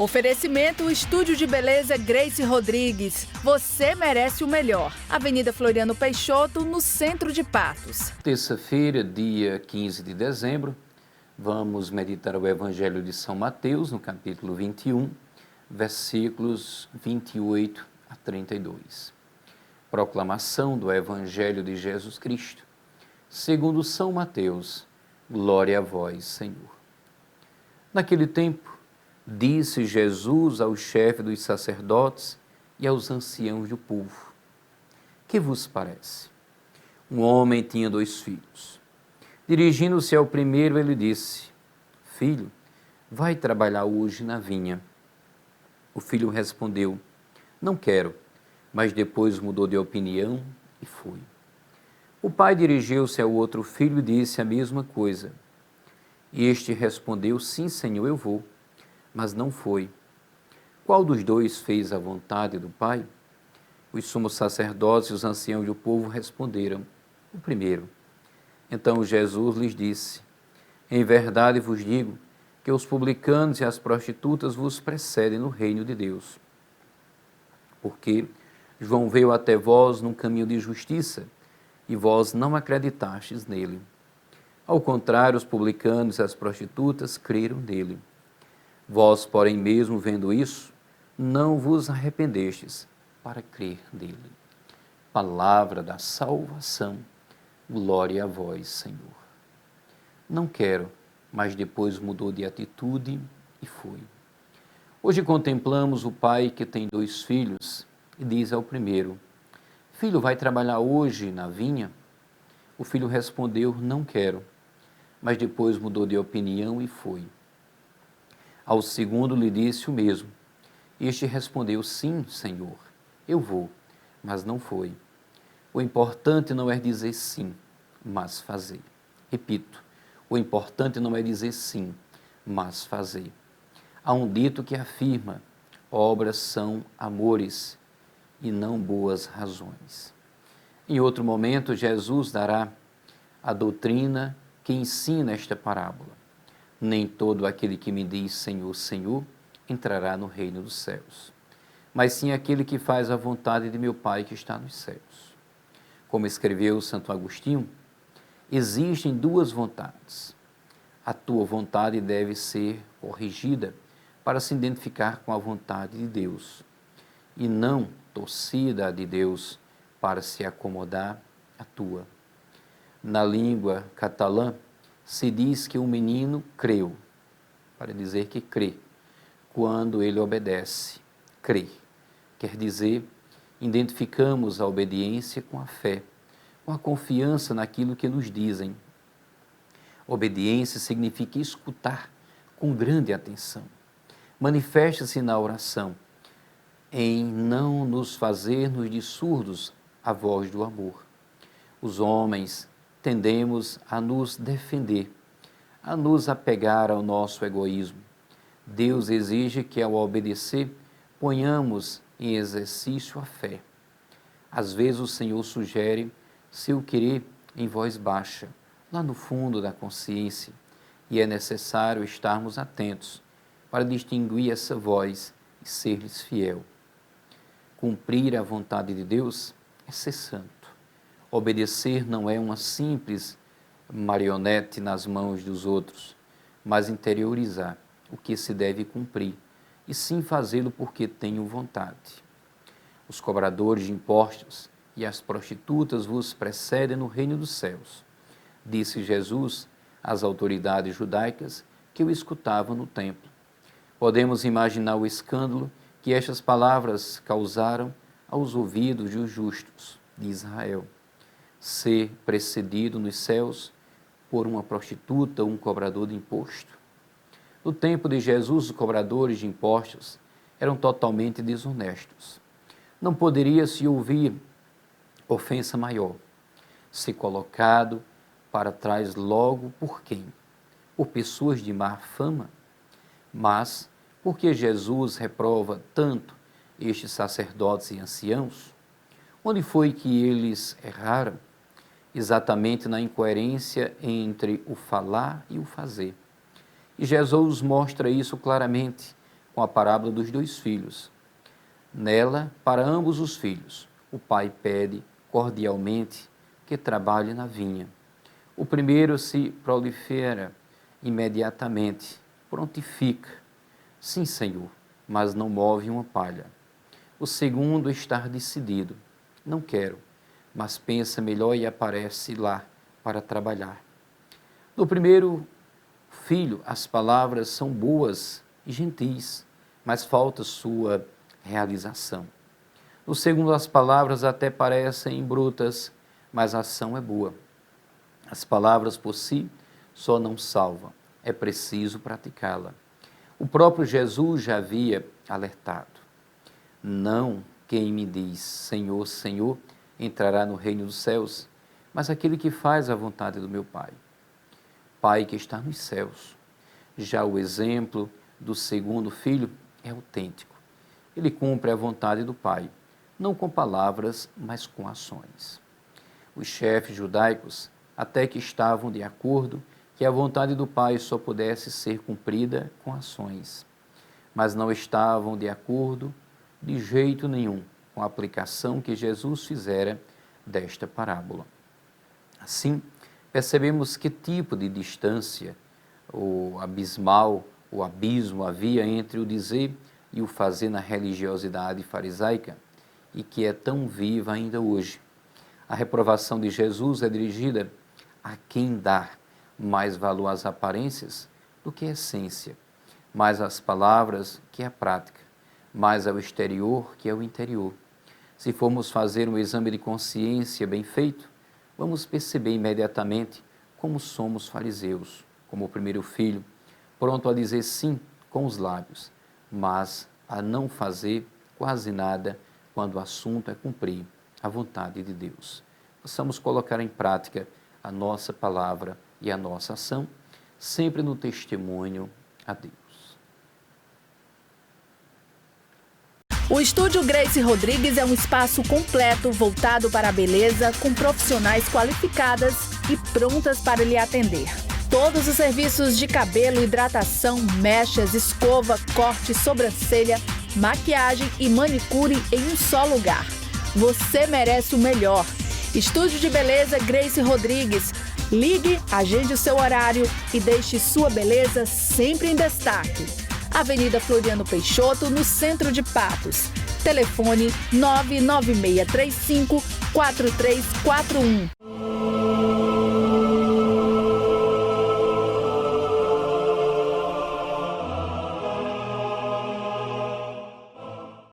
Oferecimento Estúdio de Beleza Grace Rodrigues. Você merece o melhor. Avenida Floriano Peixoto, no centro de Patos. Terça-feira, dia 15 de dezembro, vamos meditar o Evangelho de São Mateus, no capítulo 21, versículos 28 a 32. Proclamação do Evangelho de Jesus Cristo, segundo São Mateus. Glória a vós, Senhor. Naquele tempo, disse Jesus ao chefe dos sacerdotes e aos anciãos do povo: que vos parece? Um homem tinha 2 filhos. Dirigindo-se ao primeiro, ele disse: Filho, vai trabalhar hoje na vinha. O filho respondeu: Não quero, mas depois mudou de opinião e foi. O pai dirigiu-se ao outro filho e disse a mesma coisa. Este respondeu: Sim, Senhor, eu vou. Mas não foi. Qual dos 2 fez a vontade do pai? Os sumos sacerdotes e os anciãos do povo responderam: o primeiro. Então Jesus lhes disse: em verdade vos digo que os publicanos e as prostitutas vos precedem no reino de Deus. Porque João veio até vós num caminho de justiça e vós não acreditastes nele. Ao contrário, os publicanos e as prostitutas creram nele. Vós, porém, mesmo vendo isso, não vos arrependestes para crer nele. Palavra da salvação. Glória a vós, Senhor. Não quero, mas depois mudou de atitude e foi. Hoje contemplamos o pai que tem 2 filhos e diz ao primeiro: Filho, vai trabalhar hoje na vinha? O filho respondeu: Não quero, mas depois mudou de opinião e foi. Ao segundo lhe disse o mesmo. Este respondeu: Sim, Senhor, eu vou, mas não foi. O importante não é dizer sim, mas fazer. Repito, o importante não é dizer sim, mas fazer. Há um dito que afirma: obras são amores e não boas razões. Em outro momento, Jesus dará a doutrina que ensina esta parábola. Nem todo aquele que me diz Senhor, Senhor, entrará no reino dos céus, mas sim aquele que faz a vontade de meu Pai que está nos céus. Como escreveu Santo Agostinho, existem 2 vontades. A tua vontade deve ser corrigida para se identificar com a vontade de Deus, e não torcida de Deus para se acomodar à tua. Na língua catalã, se diz que um menino creu, para dizer que crê, quando ele obedece, crê. Quer dizer, identificamos a obediência com a fé, com a confiança naquilo que nos dizem. Obediência significa escutar com grande atenção. Manifesta-se na oração, em não nos fazermos de surdos à voz do amor. Os homens tendemos a nos defender, a nos apegar ao nosso egoísmo. Deus exige que, ao obedecer, ponhamos em exercício a fé. Às vezes o Senhor sugere seu querer em voz baixa, lá no fundo da consciência, e é necessário estarmos atentos para distinguir essa voz e ser-lhes fiel. Cumprir a vontade de Deus é ser santo. Obedecer não é uma simples marionete nas mãos dos outros, mas interiorizar o que se deve cumprir e sim fazê-lo porque tenho vontade. Os cobradores de impostos e as prostitutas vos precedem no reino dos céus, disse Jesus às autoridades judaicas que o escutavam no templo. Podemos imaginar o escândalo que estas palavras causaram aos ouvidos dos justos de Israel. Ser precedido nos céus por uma prostituta ou um cobrador de imposto. No tempo de Jesus, os cobradores de impostos eram totalmente desonestos. Não poderia se ouvir ofensa maior. Ser colocado para trás logo por quem? Por pessoas de má fama? Mas, por que Jesus reprova tanto estes sacerdotes e anciãos? Onde foi que eles erraram? Exatamente na incoerência entre o falar e o fazer. E Jesus mostra isso claramente com a parábola dos 2 filhos. Nela, para ambos os filhos, o pai pede cordialmente que trabalhe na vinha. O primeiro se prolifera imediatamente, prontifica. Sim, Senhor, mas não move uma palha. O segundo está decidido. Não quero, mas pensa melhor e aparece lá para trabalhar. No primeiro filho, as palavras são boas e gentis, mas falta sua realização. No segundo, as palavras até parecem brutas, mas a ação é boa. As palavras por si só não salvam, é preciso praticá-la. O próprio Jesus já havia alertado. Não quem me diz Senhor, Senhor, entrará no reino dos céus, mas aquele que faz a vontade do meu Pai. Pai que está nos céus. Já o exemplo do segundo filho é autêntico. Ele cumpre a vontade do Pai, não com palavras, mas com ações. Os chefes judaicos até que estavam de acordo que a vontade do Pai só pudesse ser cumprida com ações, mas não estavam de acordo de jeito nenhum com a aplicação que Jesus fizera desta parábola. Assim, percebemos que tipo de distância o abismo havia entre o dizer e o fazer na religiosidade farisaica e que é tão viva ainda hoje. A reprovação de Jesus é dirigida a quem dá mais valor às aparências do que à essência, mais às palavras que à prática, mais ao exterior que ao interior. Se formos fazer um exame de consciência bem feito, vamos perceber imediatamente como somos fariseus, como o primeiro filho, pronto a dizer sim com os lábios, mas a não fazer quase nada quando o assunto é cumprir a vontade de Deus. Possamos colocar em prática a nossa palavra e a nossa ação, sempre no testemunho a Deus. O Estúdio Grace Rodrigues é um espaço completo voltado para a beleza, com profissionais qualificadas e prontas para lhe atender. Todos os serviços de cabelo, hidratação, mechas, escova, corte, sobrancelha, maquiagem e manicure em um só lugar. Você merece o melhor. Estúdio de Beleza Grace Rodrigues. Ligue, agende o seu horário e deixe sua beleza sempre em destaque. Avenida Floriano Peixoto, no centro de Patos. Telefone 99635-4341.